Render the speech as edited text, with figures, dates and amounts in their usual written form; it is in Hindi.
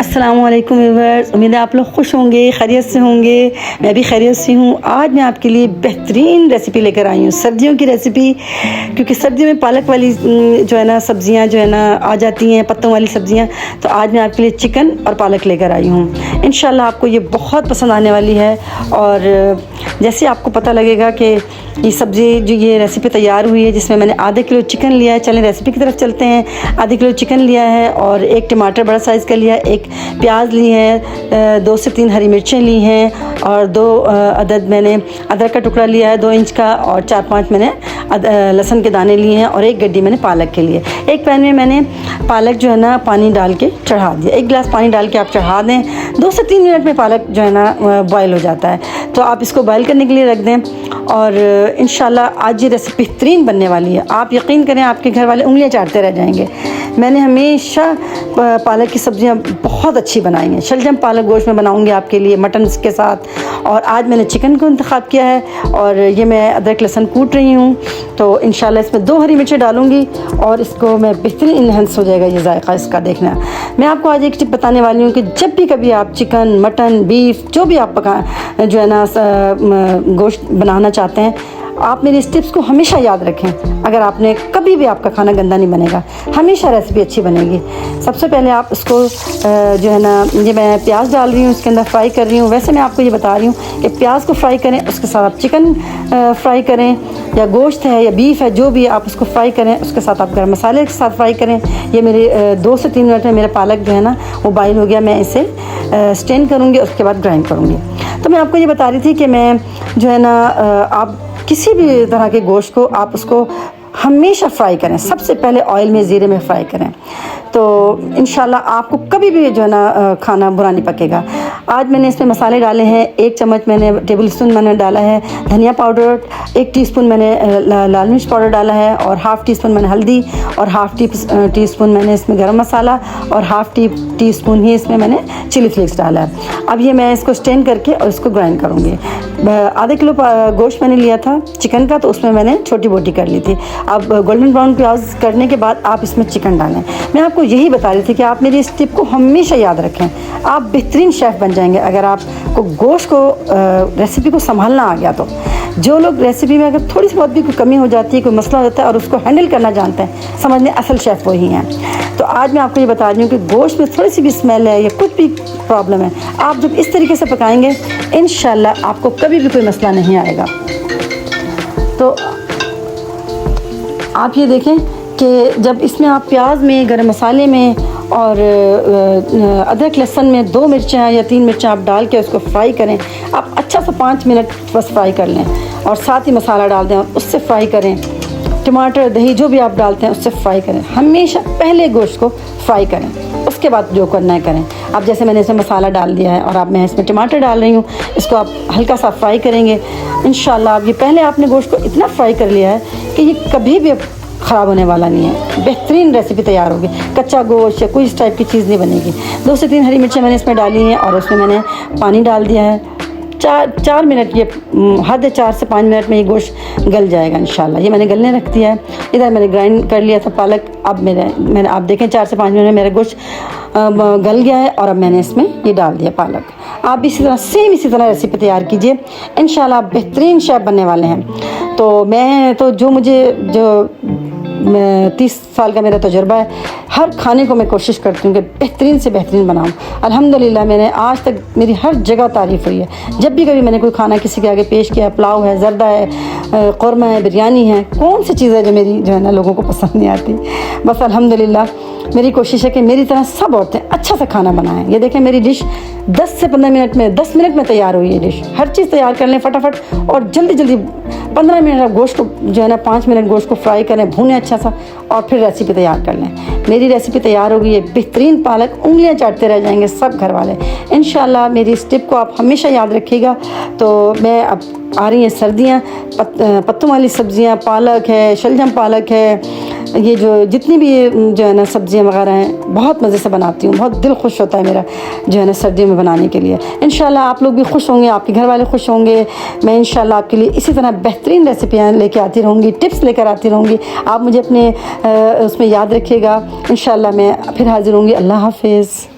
अस्सलामुअलैकुम व्यूअर्स, उम्मीद है आप लोग खुश होंगे, खैरियत से होंगे। मैं भी खैरियत से हूँ। आज मैं आपके लिए बेहतरीन रेसिपी लेकर आई हूँ, सर्दियों की रेसिपी। क्योंकि सर्दियों में पालक वाली जो है ना सब्जियाँ जो है ना आ जाती हैं, पत्तों वाली सब्जियाँ। तो आज मैं आपके लिए चिकन और पालक लेकर आई हूँ। इंशाल्लाह आपको ये बहुत पसंद आने वाली है। और जैसे आपको पता लगेगा कि ये सब्ज़ी जो ये रेसिपी तैयार हुई है, जिसमें मैंने आधा किलो चिकन लिया है। चलें रेसिपी की तरफ चलते हैं। आधा किलो चिकन लिया है और एक टमाटर बड़ा साइज़ का लिया है, एक प्याज ली है, 2 से 3 हरी मिर्चें ली हैं और 2 अदद मैंने अदरक का टुकड़ा लिया है 2 इंच का, और 4-5 मैंने लहसुन के दाने लिए हैं, और एक गड्डी मैंने पालक के लिए। एक पैन में मैंने पालक जो है ना पानी डाल के चढ़ा दिया। 1 गिलास पानी डाल के आप चढ़ा दें। 2 से 3 मिनट में पालक जो है ना बॉयल हो जाता है, तो आप इसको बॉयल करने के लिए रख दें। और इंशाल्लाह आज ये रेसिपी बेहतरीन बनने वाली है। आप यकीन करें आपके घर वाले उंगलियां चाटते रह जाएंगे। मैंने हमेशा पालक की सब्ज़ियां बहुत अच्छी बनाई हैं। शलजम पालक गोश्त में बनाऊंगी आपके लिए मटन के साथ। और आज मैंने चिकन को इंतखाब किया है और ये मैं अदरक लहसुन कूट रही हूँ। तो इंशाल्लाह इसमें 2 हरी मिर्चें डालूंगी और इसको मैं बेहतरीन इन्हेंस हो जाएगा ये जायका इसका। देखना, मैं आपको आज एक टिप बताने वाली हूँ कि जब भी कभी आप चिकन, मटन, बीफ जो भी आप पका जो है ना गोश्त बनाना चाहते हैं, आप मेरी इस टिप्स को हमेशा याद रखें। अगर आपने कभी भी आपका खाना गंदा नहीं बनेगा, हमेशा रेसिपी अच्छी बनेगी। सबसे पहले आप इसको जो है ना, ये मैं प्याज डाल रही हूँ, इसके अंदर फ्राई कर रही हूँ। वैसे मैं आपको ये बता रही हूँ कि प्याज को फ्राई करें, उसके साथ आप चिकन फ्राई करें, या गोश्त है या बीफ है जो भी, आप उसको फ्राई करें। उसके साथ आप गरम मसाले के साथ फ्राई करें। ये मेरे 2 से 3 मिनट में मेरा पालक जो है ना वो बॉयल हो गया। मैं इसे स्टेन करूँगी, उसके बाद ग्राइंड करूँगी। तो मैं आपको ये बता रही थी कि मैं जो है ना आप किसी भी तरह के गोश्त को आप उसको हमेशा फ्राई करें। सबसे पहले ऑयल में, ज़ीरे में फ्राई करें, तो इंशाल्लाह आपको कभी भी जो है ना खाना बुरा नहीं पकेगा। आज मैंने इसमें मसाले डाले हैं। 1 चम्मच मैंने टेबल स्पून मैंने डाला है धनिया पाउडर, 1 टीस्पून मैंने लाल मिर्च पाउडर डाला है, और ½ टीस्पून मैंने हल्दी, और ½ टीस्पून मैंने इसमें गरम मसाला, और ½ टीस्पून ही इसमें मैंने चिली फ्लेक्स डाला है। अब ये मैं इसको स्टेन करके और इसको ग्राइंड करूँगी। आधा किलो गोश्त मैंने लिया था चिकन का, तो उसमें मैंने छोटी बोटी कर ली थी। अब गोल्डन ब्राउन प्याज करने के बाद आप इसमें चिकन डालें। मैं आपको यही बता रही थी कि आप मेरी इस टिप को हमेशा याद रखें। आप बेहतरीन शेफ़ बन जाएंगे अगर आपको गोश्त को रेसिपी को संभालना आ गया। तो जो लोग रेसिपी में अगर थोड़ी सी बहुत भी कोई कमी हो जाती है, कोई मसला होता है और उसको हैंडल करना जानते हैं, समझने असल शेफ़ वही हैं। तो आज मैं आपको ये बता रही हूँ कि गोश्त में थोड़ी सी भी स्मेल है या कुछ भी प्रॉब्लम है, आप जब इस तरीके से पकाएंगे इंशाल्लाह आपको कभी भी कोई मसला नहीं आएगा। तो आप ये देखें कि जब इसमें आप प्याज में, गरम मसाले में और अदरक लहसुन में 2 मिर्चें या 3 मिर्चें आप डाल के उसको फ्राई करें। आप अच्छा सा 5 मिनट बस फ्राई कर लें, और साथ ही मसाला डाल दें और उससे फ्राई करें। टमाटर, दही जो भी आप डालते हैं उससे फ्राई करें। हमेशा पहले गोश्त को फ्राई करें, उसके बाद जो करना है करें। अब जैसे मैंने इसमें मसाला डाल दिया है और अब मैं इसमें टमाटर डाल रही हूँ, इसको आप हल्का सा फ्राई करेंगे इंशाल्लाह। अब ये पहले आपने गोश्त को इतना फ्राई कर लिया है कि ये कभी भी ख़राब होने वाला नहीं है। बेहतरीन रेसिपी तैयार होगी। कच्चा गोश्त या कोई इस टाइप की चीज़ नहीं बनेगी। 2 से 3 हरी मिर्चें मैंने इसमें डाली हैं और उसमें मैंने पानी डाल दिया है। 4 मिनट, ये हद 4 से 5 मिनट में ये गोश्त गल जाएगा इंशाल्लाह। ये मैंने गलने रख दिया है। इधर मैंने ग्राइंड कर लिया था पालक। अब मैंने आप देखें 4 से 5 मिनट में मेरा गोश्त गल गया है, और अब मैंने इसमें ये डाल दिया पालक। आप इसी तरह सेम इसी तरह रेसिपी तैयार कीजिए, इंशाल्लाह आप बेहतरीन शेफ़ बनने वाले हैं। तो मैं तो जो 30 साल का मेरा तजुर्बा है, हर खाने को मैं कोशिश करती हूँ कि बेहतरीन से बेहतरीन बनाऊँ। अल्हम्दुलिल्लाह मैंने आज तक मेरी हर जगह तारीफ़ हुई है। जब भी कभी मैंने कोई खाना किसी के आगे पेश किया, पुलाव है, ज़र्दा है, क़ोरमा है, बिरयानी है, कौन सी चीज़ है जो मेरी जो है ना लोगों को पसंद नहीं आती। बस अल्हम्दुलिल्लाह मेरी कोशिश है कि मेरी तरह सब औरतें अच्छा सा खाना बनाएं। ये देखें मेरी डिश 10 से 15 मिनट में, 10 मिनट में तैयार हुई है डिश। हर चीज़ तैयार कर लें फटाफट, और जल्दी जल्दी 15 मिनट गोश्त को जो है ना 5 मिनट गोश्त को फ्राई करें, भूनें अच्छा सा, और फिर रेसिपी तैयार कर लें। मेरी रेसिपी तैयार हो गई है। बेहतरीन पालक, उंगलियां चाटते रह जाएंगे सब घर वाले। इंशाल्लाह मेरी इस टिप को आप हमेशा याद रखिएगा। तो मैं अब आ रही हैं सर्दियाँ, पत्तों वाली सब्ज़ियाँ, पालक है, शलजम पालक है, ये जो जितनी भी जो है ना सब्ज़ियाँ वगैरह हैं बहुत मज़े से बनाती हूँ। बहुत दिल खुश होता है मेरा जो है ना सर्दियों में बनाने के लिए। इंशाल्लाह आप लोग भी खुश होंगे, आपके घर वाले खुश होंगे। मैं इंशाल्लाह आपके लिए इसी तरह बेहतरीन रेसिपियाँ लेके आती रहूँगी, टिप्स लेकर आती रहूँगी। आप मुझे अपने उसमें याद रखिएगा। इंशाल्लाह मैं फिर हाज़िर होंगी। अल्लाह हाफ़िज़।